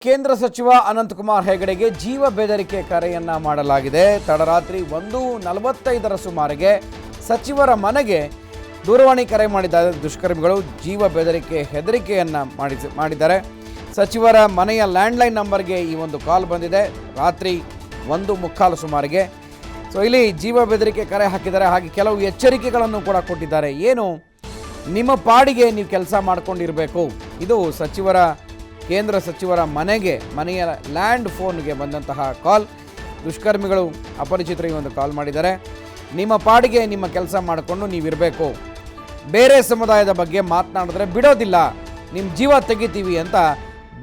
ಕೇಂದ್ರ ಸಚಿವ ಅನಂತಕುಮಾರ್ ಹೆಗಡೆಗೆ ಜೀವ ಬೆದರಿಕೆ ಕರೆಯನ್ನ ಮಾಡಲಾಗಿದೆ. ತಡರಾತ್ರಿ 1:45 ಸುಮಾರಿಗೆ ಸಚಿವರ ಮನೆಗೆ ದೂರವಾಣಿ ಕರೆ ಮಾಡಿದ್ದಾರೆ ದುಷ್ಕರ್ಮಿಗಳು. ಜೀವ ಬೆದರಿಕೆ ಹೆದರಿಕೆಯನ್ನ ಮಾಡಿದ್ದಾರೆ. ಸಚಿವರ ಮನೆಯ ಲ್ಯಾಂಡ್ಲೈನ್ ನಂಬರ್ಗೆ ಈ ಒಂದು ಕಾಲ್ ಬಂದಿದೆ ರಾತ್ರಿ 1:45 ಸುಮಾರಿಗೆ. ಸೊ ಇಲ್ಲಿ ಜೀವ ಬೆದರಿಕೆ ಕರೆ ಹಾಕಿದ್ದಾರೆ. ಹಾಗೆ ಕೆಲವು ಎಚ್ಚರಿಕೆಗಳನ್ನು ಕೂಡ ಕೊಟ್ಟಿದ್ದಾರೆ. ಏನು, ನಿಮ್ಮ ಪಾಡಿಗೆ ನೀವು ಕೆಲಸ ಮಾಡ್ಕೊಂಡಿರಬೇಕು. ಇದು ಕೇಂದ್ರ ಸಚಿವರ ಮನೆಯ ಲ್ಯಾಂಡ್ ಫೋನ್ಗೆ ಬಂದಂತಹ ಕಾಲ್. ದುಷ್ಕರ್ಮಿಗಳು ಅಪರಿಚಿತರು ಈ ಒಂದು ಕಾಲ್ ಮಾಡಿದ್ದಾರೆ. ನಿಮ್ಮ ಪಾಡಿಗೆ ನಿಮ್ಮ ಕೆಲಸ ಮಾಡಿಕೊಂಡು ನೀವಿರಬೇಕು, ಬೇರೆ ಸಮುದಾಯದ ಬಗ್ಗೆ ಮಾತನಾಡಿದ್ರೆ ಬಿಡೋದಿಲ್ಲ, ನಿಮ್ಮ ಜೀವ ತೆಗಿತೀವಿ ಅಂತ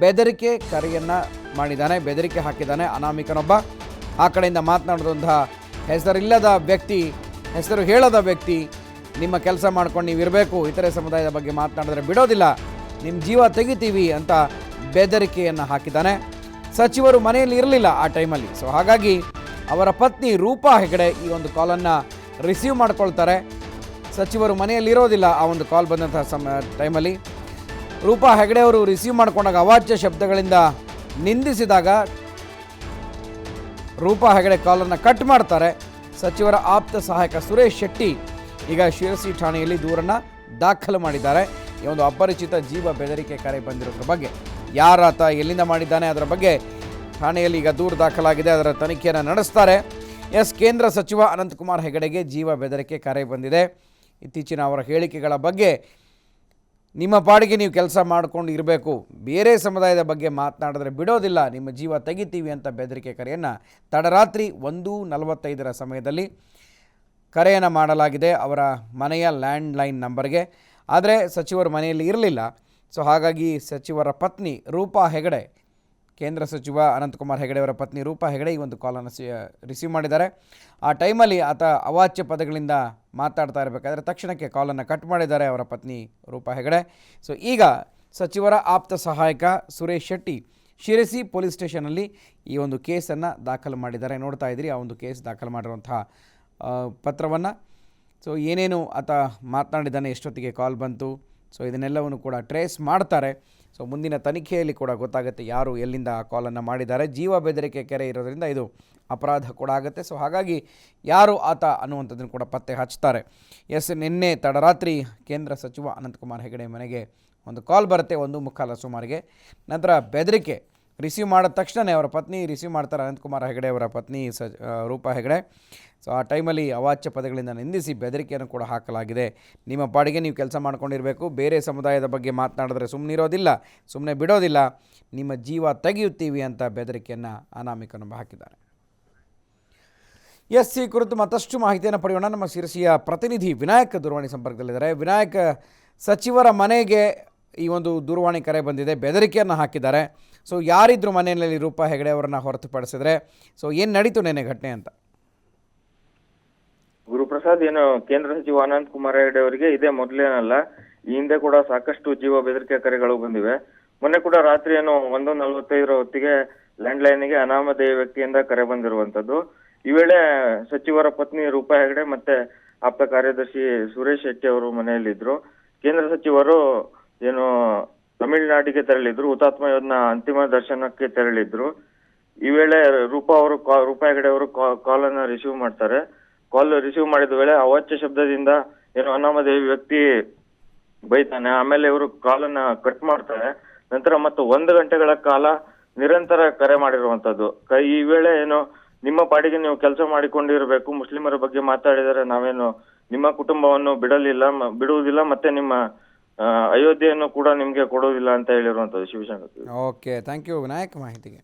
ಬೆದರಿಕೆ ಕರೆಯನ್ನು ಮಾಡಿದ್ದಾನೆ, ಬೆದರಿಕೆ ಹಾಕಿದ್ದಾನೆ ಅನಾಮಿಕನೊಬ್ಬ. ಆ ಕಡೆಯಿಂದ ಮಾತನಾಡಿದಂತಹ ಹೆಸರು ಹೇಳದ ವ್ಯಕ್ತಿ ನಿಮ್ಮ ಕೆಲಸ ಮಾಡ್ಕೊಂಡು ನೀವಿರಬೇಕು, ಇತರೆ ಸಮುದಾಯದ ಬಗ್ಗೆ ಮಾತನಾಡಿದ್ರೆ ಬಿಡೋದಿಲ್ಲ, ನಿಮ್ಮ ಜೀವ ತೆಗಿತೀವಿ ಅಂತ ಬೆದರಿಕೆಯನ್ನು ಹಾಕಿದ್ದಾನೆ. ಸಚಿವರು ಮನೆಯಲ್ಲಿ ಇರಲಿಲ್ಲ ಆ ಟೈಮಲ್ಲಿ. ಸೊ ಹಾಗಾಗಿ ಅವರ ಪತ್ನಿ ರೂಪಾ ಹೆಗಡೆ ಈ ಒಂದು ಕಾಲನ್ನು ರಿಸೀವ್ ಮಾಡ್ಕೊಳ್ತಾರೆ. ಸಚಿವರು ಮನೆಯಲ್ಲಿ ಇರೋದಿಲ್ಲ ಆ ಒಂದು ಕಾಲ್ ಬಂದಂತಹ ಟೈಮಲ್ಲಿ. ರೂಪಾ ಹೆಗಡೆ ಅವರು ರಿಸೀವ್ ಮಾಡ್ಕೊಂಡಾಗ ಅವಾಚ್ಯ ಶಬ್ದಗಳಿಂದ ನಿಂದಿಸಿದಾಗ ರೂಪಾ ಹೆಗಡೆ ಕಾಲನ್ನು ಕಟ್ ಮಾಡ್ತಾರೆ. ಸಚಿವರ ಆಪ್ತ ಸಹಾಯಕ ಸುರೇಶ್ ಶೆಟ್ಟಿ ಈಗ ಶಿರಸಿ ಠಾಣೆಯಲ್ಲಿ ದೂರನ್ನು ದಾಖಲು ಮಾಡಿದ್ದಾರೆ. ಈ ಒಂದು ಅಪರಿಚಿತ ಜೀವ ಬೆದರಿಕೆ ಕರೆ ಬಂದಿರೋದ್ರ ಬಗ್ಗೆ, ಯಾರಾತ, ಎಲ್ಲಿಂದ ಮಾಡಿದ್ದಾನೆ, ಅದರ ಬಗ್ಗೆ ಠಾಣೆಯಲ್ಲಿ ಈಗ ದೂರು ದಾಖಲಾಗಿದೆ. ಅದರ ತನಿಖೆಯನ್ನು ನಡೆಸ್ತಾರೆ. ಕೇಂದ್ರ ಸಚಿವ ಅನಂತಕುಮಾರ್ ಹೆಗಡೆಗೆ ಜೀವ ಬೆದರಿಕೆ ಕರೆ ಬಂದಿದೆ. ಇತ್ತೀಚಿನ ಅವರ ಹೇಳಿಕೆಗಳ ಬಗ್ಗೆ, ನಿಮ್ಮ ಪಾಡಿಗೆ ನೀವು ಕೆಲಸ ಮಾಡ್ಕೊಂಡು ಇರಬೇಕು, ಬೇರೆ ಸಮುದಾಯದ ಬಗ್ಗೆ ಮಾತನಾಡಿದ್ರೆ ಬಿಡೋದಿಲ್ಲ, ನಿಮ್ಮ ಜೀವ ತೆಗಿತೀವಿ ಅಂತ ಬೆದರಿಕೆ ಕರೆಯನ್ನು ತಡರಾತ್ರಿ 1:45 ಸಮಯದಲ್ಲಿ ಕರೆಯನ್ನು ಮಾಡಲಾಗಿದೆ ಅವರ ಮನೆಯ ಲ್ಯಾಂಡ್ಲೈನ್ ನಂಬರ್ಗೆ. ಆದರೆ ಸಚಿವರು ಮನೆಯಲ್ಲಿ ಇರಲಿಲ್ಲ. ಸೊ ಹಾಗಾಗಿ ಸಚಿವರ ಪತ್ನಿ ರೂಪಾ ಹೆಗಡೆ, ಕೇಂದ್ರ ಸಚಿವ ಅನಂತಕುಮಾರ್ ಹೆಗಡೆ ಅವರ ಪತ್ನಿ ರೂಪಾ ಹೆಗಡೆ ಈ ಒಂದು ಕಾಲನ್ನು ರಿಸೀವ್ ಮಾಡಿದ್ದಾರೆ. ಆ ಟೈಮಲ್ಲಿ ಆತ ಅವಾಚ್ಯ ಪದಗಳಿಂದ ಮಾತಾಡ್ತಾ ಇರಬೇಕಾದ್ರೆ ತಕ್ಷಣಕ್ಕೆ ಕಾಲನ್ನು ಕಟ್ ಮಾಡಿದ್ದಾರೆ ಅವರ ಪತ್ನಿ ರೂಪಾ ಹೆಗಡೆ. ಸೊ ಈಗ ಸಚಿವರ ಆಪ್ತ ಸಹಾಯಕ ಸುರೇಶ್ ಶೆಟ್ಟಿ ಶಿರಸಿ ಪೊಲೀಸ್ ಸ್ಟೇಷನಲ್ಲಿ ಈ ಒಂದು ಕೇಸನ್ನು ದಾಖಲು ಮಾಡಿದ್ದಾರೆ. ನೋಡ್ತಾ ಇದ್ದೀರಿ ಆ ಒಂದು ಕೇಸ್ ದಾಖಲು ಮಾಡಿರುವಂತಹ ಪತ್ರವನ್ನು. ಸೊ ಏನೇನು ಆತ ಮಾತನಾಡಿದ್ದಾನೆ, ಎಷ್ಟೊತ್ತಿಗೆ ಕಾಲ್ ಬಂತು, ಸೊ ಇದನ್ನೆಲ್ಲವನ್ನು ಕೂಡ ಟ್ರೇಸ್ ಮಾಡ್ತಾರೆ. ಸೊ ಮುಂದಿನ ತನಿಖೆಯಲ್ಲಿ ಕೂಡ ಗೊತ್ತಾಗುತ್ತೆ ಯಾರು ಎಲ್ಲಿಂದ ಆ ಕಾಲನ್ನು ಮಾಡಿದ್ದಾರೆ. ಜೀವ ಬೆದರಿಕೆ ಕೆರೆ ಇರೋದ್ರಿಂದ ಇದು ಅಪರಾಧ ಕೂಡ ಆಗುತ್ತೆ. ಸೊ ಹಾಗಾಗಿ ಯಾರು ಆತ ಅನ್ನುವಂಥದ್ದನ್ನು ಕೂಡ ಪತ್ತೆ ಹಚ್ತಾರೆ. ನಿನ್ನೆ ತಡರಾತ್ರಿ ಕೇಂದ್ರ ಸಚಿವ ಅನಂತಕುಮಾರ್ ಹೆಗಡೆ ಮನೆಗೆ ಒಂದು ಕಾಲ್ ಬರುತ್ತೆ 1:45 ಸುಮಾರಿಗೆ. ನಂತರ ಬೆದರಿಕೆ ರಿಸೀವ್ ಮಾಡಿದ ತಕ್ಷಣ ಅವರ ಪತ್ನಿ ರಿಸೀವ್ ಮಾಡ್ತಾರೆ, ಅನಂತಕುಮಾರ್ ಹೆಗಡೆ ಅವರ ಪತ್ನಿ ರೂಪಾ ಹೆಗಡೆ. ಸೊ ಆ ಟೈಮಲ್ಲಿ ಅವಾಚ್ಯ ಪದಗಳಿಂದ ನಿಂದಿಸಿ ಬೆದರಿಕೆಯನ್ನು ಕೂಡ ಹಾಕಲಾಗಿದೆ. ನಿಮ್ಮ ಪಾಡಿಗೆ ನೀವು ಕೆಲಸ ಮಾಡ್ಕೊಂಡಿರಬೇಕು, ಬೇರೆ ಸಮುದಾಯದ ಬಗ್ಗೆ ಮಾತನಾಡಿದ್ರೆ ಸುಮ್ಮನೆ ಬಿಡೋದಿಲ್ಲ, ನಿಮ್ಮ ಜೀವ ತೆಗೆಯುತ್ತೀವಿ ಅಂತ ಬೆದರಿಕೆಯನ್ನು ಅನಾಮಿಕನೊಬ್ಬ ಹಾಕಿದ್ದಾರೆ. ಈ ಕುರಿತು ಮತ್ತಷ್ಟು ಮಾಹಿತಿಯನ್ನು ಪಡೆಯೋಣ. ನಮ್ಮ ಶಿರಸಿಯ ಪ್ರತಿನಿಧಿ ವಿನಾಯಕ್ ದೂರವಾಣಿ ಸಂಪರ್ಕದಲ್ಲಿದ್ದಾರೆ. ವಿನಾಯಕ್, ಸಚಿವರ ಮನೆಗೆ ಈ ಒಂದು ದೂರವಾಣಿ ಕರೆ ಬಂದಿದೆ, ಬೆದರಿಕೆಯನ್ನು ಹಾಕಿದ್ದಾರೆ. ಸೊ ಯಾರಿದ್ರು ಮನೆಯಲ್ಲಿ ರೂಪಾ ಹೆಗಡೆ ಅವರನ್ನು ಹೊರತುಪಡಿಸಿದ್ರೆ? ಸೊ ಏನು ನಡೀತು ನೆನೆ ಘಟನೆ ಅಂತ? ಗುರುಪ್ರಸಾದ್, ಏನು ಕೇಂದ್ರ ಸಚಿವ ಅನಂತ್ ಕುಮಾರ್ ಹೆಗಡೆ ಅವರಿಗೆ ಇದೇ ಮೊದಲೇನಲ್ಲ, ಈ ಹಿಂದೆ ಕೂಡ ಸಾಕಷ್ಟು ಜೀವ ಬೆದರಿಕೆ ಕರೆಗಳು ಬಂದಿವೆ. ಮೊನ್ನೆ ಕೂಡ ರಾತ್ರಿ ಏನು 1:45 ಹೊತ್ತಿಗೆ ಲ್ಯಾಂಡ್ ಲೈನ್ಗೆ ಅನಾಮಧೇಯ ವ್ಯಕ್ತಿಯಿಂದ ಕರೆ ಬಂದಿರುವಂತದ್ದು. ಈ ವೇಳೆ ಸಚಿವರ ಪತ್ನಿ ರೂಪಾ ಹೆಗಡೆ ಮತ್ತೆ ಆಪ್ತ ಕಾರ್ಯದರ್ಶಿ ಸುರೇಶ್ ಶೆಟ್ಟಿ ಅವರು ಮನೆಯಲ್ಲಿದ್ರು. ಕೇಂದ್ರ ಸಚಿವರು ಏನು ತಮಿಳುನಾಡಿಗೆ ತೆರಳಿದ್ರು, ಹುತಾತ್ಮ ಯೋಧನ ಅಂತಿಮ ದರ್ಶನಕ್ಕೆ ತೆರಳಿದ್ರು. ಈ ವೇಳೆ ರೂಪಾ ಹೆಗಡೆ ಅವರು ಕಾಲ್ ಅನ್ನ ರಿಸೀವ್ ಮಾಡ್ತಾರೆ. ಕಾಲ್ ರಿಸೀವ್ ಮಾಡಿದ ವೇಳೆ ಅವಾಚ್ಯ ಶಬ್ದದಿಂದ ಏನು ಅನಾಮಧೇಯ ವ್ಯಕ್ತಿ ಬೈತಾನೆ. ಆಮೇಲೆ ಇವರು ಕಾಲನ್ನ ಕಟ್ ಮಾಡ್ತಾರೆ. ನಂತರ ಮತ್ತು 1 ಗಂಟೆಗಳ ಕಾಲ ನಿರಂತರ ಕರೆ ಮಾಡಿರುವಂತದ್ದು. ಈ ವೇಳೆ ಏನು, ನಿಮ್ಮ ಪಾಡಿಗೆ ನೀವು ಕೆಲಸ ಮಾಡಿಕೊಂಡಿರಬೇಕು, ಮುಸ್ಲಿಮರ ಬಗ್ಗೆ ಮಾತಾಡಿದರೆ ನಾವೇನು ನಿಮ್ಮ ಕುಟುಂಬವನ್ನು ಬಿಡುವುದಿಲ್ಲ, ಮತ್ತೆ ನಿಮ್ಮ ಅಯೋಧ್ಯೆಯನ್ನು ಕೂಡ ನಿಮ್ಗೆ ಕೊಡುವುದಿಲ್ಲ ಅಂತ ಹೇಳಿರುವಂತದ್ದು. Shivashankar. Okay, thank you Vinayak ಮಾಹಿತಿಗೆ.